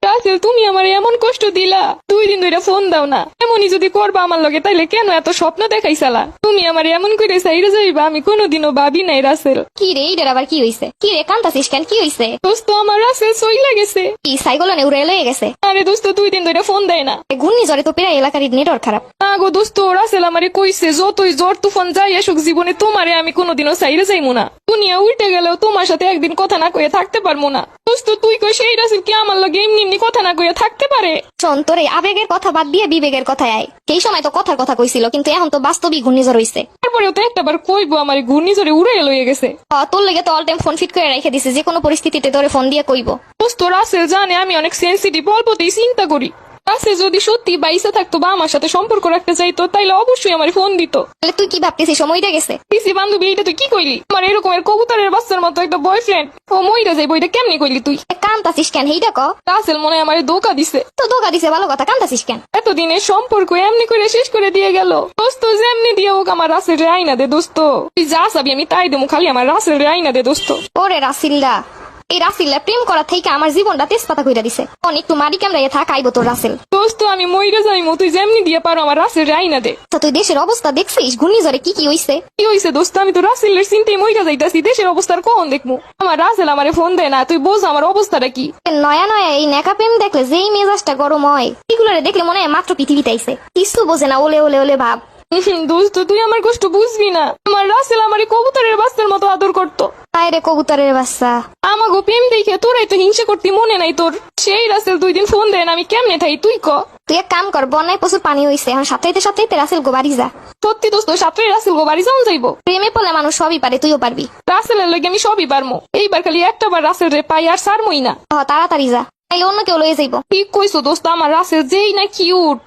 রাসেল, তুমি আমার এমন কষ্ট দিলা, 2 দিন ধরে ফোন দাও না। এমনই যদি করবা আমার লগে তাইলে কেন এত স্বপ্ন দেখাইছালা? তুমি আমার এমন করে সাইরে যাইবা আমি কোনোদিনও ভাবি নাই রাসেল। কি রে এইটার আবার কি হইছে? কি রে কান্তাছিস কেন? কি হইছে? দোস্ত, আমার রাসেল সইলা গেছে। কি সাইকেল উড়ে লয়ে গেছে? আরে দোস্ত, 2 দিন ধরে ফোন দেয় না। ঘূর্ণিঝড়ে তো প্রায় এলাকার নেটওয়ার্ক খারাপ। না গো দোস্ত, রাসেল আমারে কইছে যতই জ্বর তুফান যাই আসুক জীবনে তোমারে আমি কোনোদিনও সাইরে যাইমু না। দুনিয়া উল্টে গেলেও তোমার সাথে একদিন কথা না কয়ে থাকতে পারবো না। দোস্ত, তুই কই সেই রাসেল কি আমার লগে এমনি এমনি কথা না কয়ে থাকতে পারে? শোন, তোর এই আবেগের কথা বাদ দিয়ে বিবেকের কথায় আয়। সেই সময় তো কথার কথা কইছিল, কিন্তু এখন তো বাস্তবিক ঘূর্ণিঝড় হইছে। তারপরেও তো একটাবার কইবো আমার ঘূর্ণিঝড়ে উড়ে লইয়ে গেছে। তোর লেগে তো অল টাইম ফোন ফিট করে রেখে দিছে, যে কোনো পরিস্থিতিতে তোরে ফোন দিয়ে কইব। দোস্ত, রাসেল জানে আমি অনেক সেন্সিটিভ, অল্পতেই চিন্তা করি। রাসেল যদি সত্যি বাইসে থাকতো বা আমার সাথে সম্পর্ক রাখতে চাইতো তাইলে অবশ্যই আমার ফোন দিত। তাহলে তুই কি ভাবতেছিস সময়টা গেছে? পিসি বান্ধবী, এটা তুই কি কইলি? আমার এরকমের কবুতরের বাচ্চার মতো একটা বয়ফ্রেন্ড ও মইরা যাইবো, এটা কেমনি কইলি তুই? কান্তাছিস কেন? এইটা ক। রাসেল মনে হয় আমারে ধোকা দিছে। তো ধোকা দিছে ভালো কথা, কান্তাছিস কেন? এতদিনের সম্পর্ক এমনি করে শেষ করে দিয়ে গেল। দোস্ত, যেমনি দিয়ে হোক আমার রাসেল রে আইনা দে দোস্ত। তুই যা চাবি আমি তাই দেবো, খালি আমার রাসেল রে আইনা দে দোস্ত। ওরে রাসিল্লা, এই রাসিল্লা প্রেম করা থেকে আমার জীবনটা তেজপাতা কইরা দিছে। অনেক একটু মারি কামড়াইয়া থাক, আইবো তোর রাসেল। দোস্ত, আমি মইরা যাইমু, তুই যেমনি দিয়ে পারো আমার রাসেল রে আইনা দে। তো তুই দেশের অবস্থা দেখছিস? ঘূর্ণিঝড়ে কি কি হইছে? কি হইছে দোস্ত? আমি তো রাসেলের চিন্তায় মইরা যাইতাছি, দেশের অবস্থার কখন দেখমু? আমার রাসেল আমারে ফোন দেয় না, তুই বোঝ আমার অবস্থাটা কি। নয়া নয়া এই নেকা প্রেম দেখলে যেই মেজাজটা গরম হয়, এগুলোরে দেখলে মনে হয় মাত্র পৃথিবীতে আইছে। কিছু বোঝে না, ওলে ওলে ওলে ভাব। দোস্ত, তুই আমার কষ্ট বুঝবি না। আমার রাসেল আমারে কবুতরের বাচ্চার মতো আদর করতো। তাই রে কবুতরের বাচ্চা। আমাগো প্রেম দেখে তোরাই তো হিংসা করতি, মনে নাই তোর? সেই রাসেল 2 দিন ফোন দেয় না, আমি কেমনে থাই তুই ক? তুই এক কাম কর, বন্যায় প্রচুর পানি হইছে, এখন সাথে সাথে রাসেল গো বাড়ি যা। সত্যি দোস্ত, সাথে রাসেল গো বাড়ি যাওয়া যাইবো? প্রেমে পড়লে মানুষ সবই পারে, তুইও পারবি। রাসেলের লগে আমি সবই পারমু, এইবার খালি একটা বার রাসেল রে পাই আর সারমুই না। তাড়াতাড়ি যা, তাইলে অন্য কেউ লয়ে যাইবো। ঠিক কইছো দোস্ত, আমার রাসেল যেই না কিউট।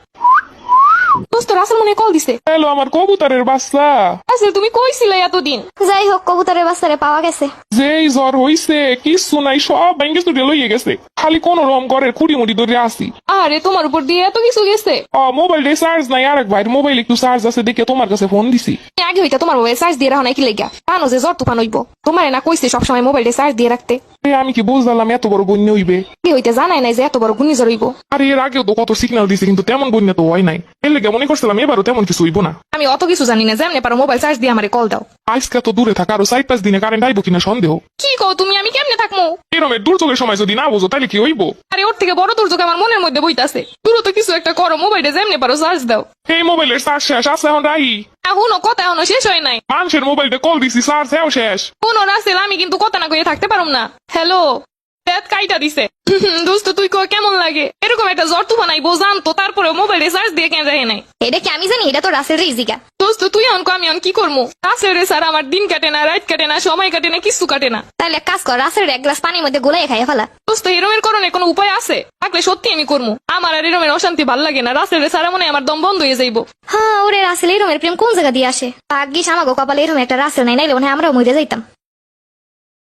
দোস্ত, রাসেল মনে কল দিছে। হ্যালো আমার কবুতরের বাচ্চা, রাসেল, তুমি কইছিলে এতদিন। যাই হোক, কবুতরের বাচ্চারে পাওয়া গেছে। যেই জ্বর হইছে কিছু নাই, সব ব্যাংকে ছুটে লইয়ে গেছে। খালি কোন রকম ঘরের খুঁড়ি মুড়ি ধরে আসি। আরে তোমার উপর দিয়ে এত কিছু গেছে? মোবাইলে চার্জ নাই, আরেক ভাই মোবাইল একটু চার্জ আছে দেখে তোমার কাছে ফোন দিছি। আগে হইতা তোমার মোবাইল চার্জ দিয়ে রাখো না কি লেগা? জানো যে জ্বর তুফান হইব, তোমার না কইছে সবসময় মোবাইলে চার্জ দিয়ে রাখতে। আমি কি বুঝলাম এত বড় বন্যা হইবে? কি হইতে জানাই নাই যে এত বড় ঘূর্ণিঝড় হইব। আরে এর আগেও তো কত সিগন্যাল দিছে, কিন্তু তেমন বন্যা তো হয় নাই। এর লেগে মনে করছিলাম এবারও তেমন কিছু হইব না। আমি অত কিছু জানি না, যেমনে পারো মোবাইল চার্জ দিয়ে আমারে কল দাও। আজকে তো দূরে থাকা আরো 4-5 দিনে কারেন্ট আইব কিনা সন্দেহ। কি কও তুমি? আমি কেমনে থাকবো? এরমের দুর্যোগের সময় যদি না বোঝো তাহলে কি হইব? আরে ওর থেকে বড় দুর্যোগ আমার মনের মধ্যে বইতাছে। দ্রুত কিছু একটা করো, মোবাইলে যেমনে পারো চার্জ দাও। এই মোবাইলের চার্জ শেষ আছে, এখন রাই। এখনো কথা এখনো শেষ হয় নাই। মানুষের মোবাইলটা কল দিছি, চার্জ হেও শেষ। কোনো রাসেল, আমি কিন্তু কথা না কইয়ে থাকতে পারুম না। হ্যালো, কাইটা দিছে। দোস্ত, তুই কো কেমন লাগে? এরকম একটা জ্বর তুফান আইবো জানতো, তারপরে মোবাইলে চার্জ দিয়ে কেন যায় নাই? এটা কি আমি জানি? এটা তো রাসেল রে ইজিকা। দোস্ত, তুই অনকো আমি অন কি করবো? রাসেল রে স্যার আমার দিন কাটে না, রাত কাটে না, সময় কাটে না, কিছু কাটে না। তাহলে এক কাজ কর, রাসেল এক গ্লাস পানির মধ্যে গোলাই খাইয়া ফেলা। দোস্ত, এরমের করণে কোনো উপায় আছে? থাকলে সত্যি আমি করবো। আমার আর এরমের অশান্তি ভাল লাগে না। রাসেল রে সারা মনে হয় আমার দম বন্ধ হয়ে যাইবো। ওরে রাসেল এরমের প্রেম কোন জায়গা দিয়ে আসে? ভাগ্যিস আমাগো কপালে এরম একটা রাসেল নাই, নাইলে মনে হয় আমরাও মরে যাইতাম।